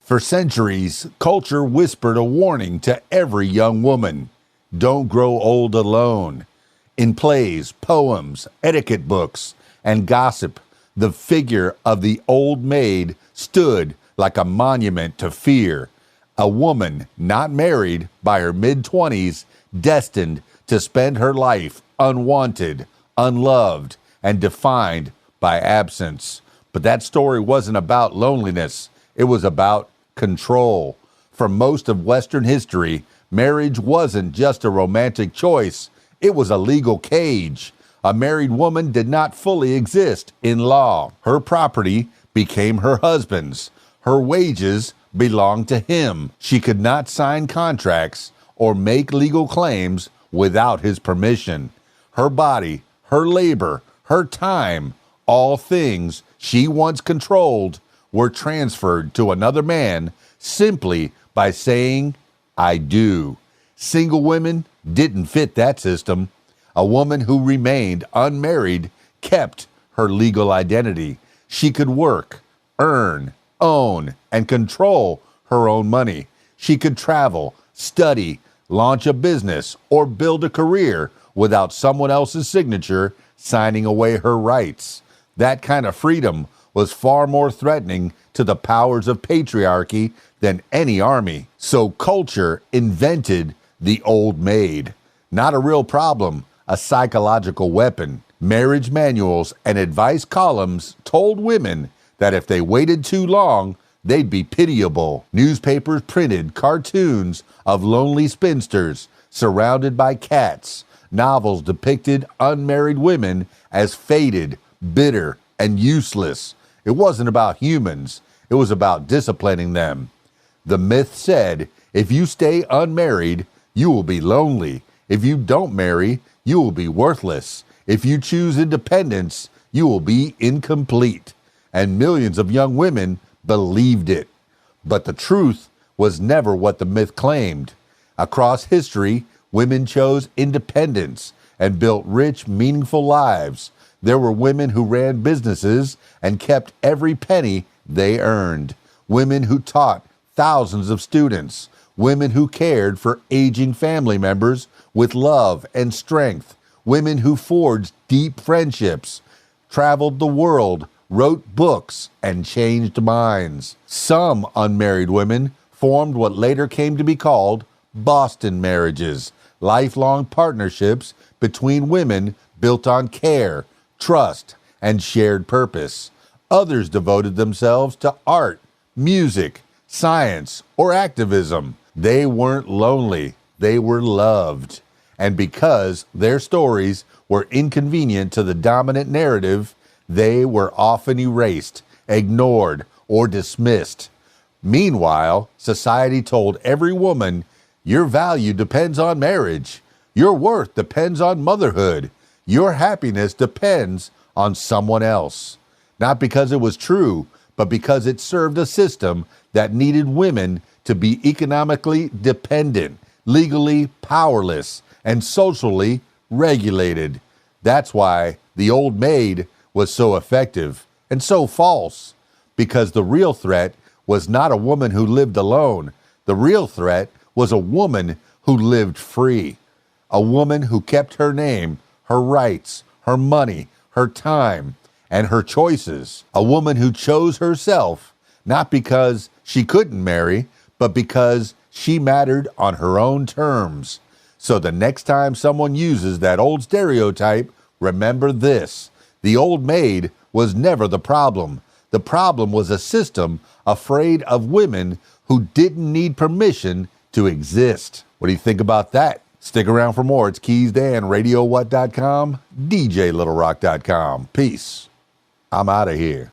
For centuries, culture whispered a warning to every young woman: don't grow old alone. In plays, poems, etiquette books, and gossip, the figure of the old maid stood like a monument to fear. A woman not married by her mid-20s, destined to spend her life unwanted, unloved, and defined by absence. But that story wasn't about loneliness. It was about control. For most of Western history, marriage wasn't just a romantic choice. It was a legal cage. A married woman did not fully exist in law. Her property became her husband's. Her wages belonged to him. She could not sign contracts or make legal claims without his permission. Her body, her labor, her time, all things she once controlled, were transferred to another man simply by saying, "I do." Single women didn't fit that system. A woman who remained unmarried kept her legal identity. She could work, earn, own, and control her own money. She could travel, study, launch a business, or build a career without someone else's signature signing away her rights. That kind of freedom was far more threatening to the powers of patriarchy than any army. So culture invented the old maid. Not a real problem, a psychological weapon. Marriage manuals and advice columns told women that if they waited too long, they'd be pitiable. Newspapers printed cartoons of lonely spinsters surrounded by cats. Novels depicted unmarried women as faded, bitter, and useless. It wasn't about humans. It was about disciplining them. The myth said, if you stay unmarried, you will be lonely. If you don't marry, you will be worthless. If you choose independence, you will be incomplete. And millions of young women believed it. But the truth was never what the myth claimed. Across history, women chose independence and built rich, meaningful lives. There were women who ran businesses and kept every penny they earned. Women who taught thousands of students. Women who cared for aging family members with love and strength. Women who forged deep friendships, traveled the world, wrote books, and changed minds. Some unmarried women formed what later came to be called Boston marriages, lifelong partnerships between women built on care, trust, and shared purpose. Others devoted themselves to art, music, science, or activism. They weren't lonely, they were loved. And because their stories were inconvenient to the dominant narrative, they were often erased, ignored, or dismissed. Meanwhile, society told every woman, your value depends on marriage. Your worth depends on motherhood. Your happiness depends on someone else. Not because it was true, but because it served a system that needed women to be economically dependent, legally powerless, and socially regulated. That's why the old maid was so effective and so false, because the real threat was not a woman who lived alone. The real threat was a woman who lived free, a woman who kept her name, her rights, her money, her time, and her choices, a woman who chose herself, not because she couldn't marry, but because she mattered on her own terms. So the next time someone uses that old stereotype, remember this: the old maid was never the problem. The problem was a system afraid of women who didn't need permission to exist. What do you think about that? Stick around for more. It's KeysDAN, RadioWhat.com, DJLittleRock.com. Peace. I'm out of here.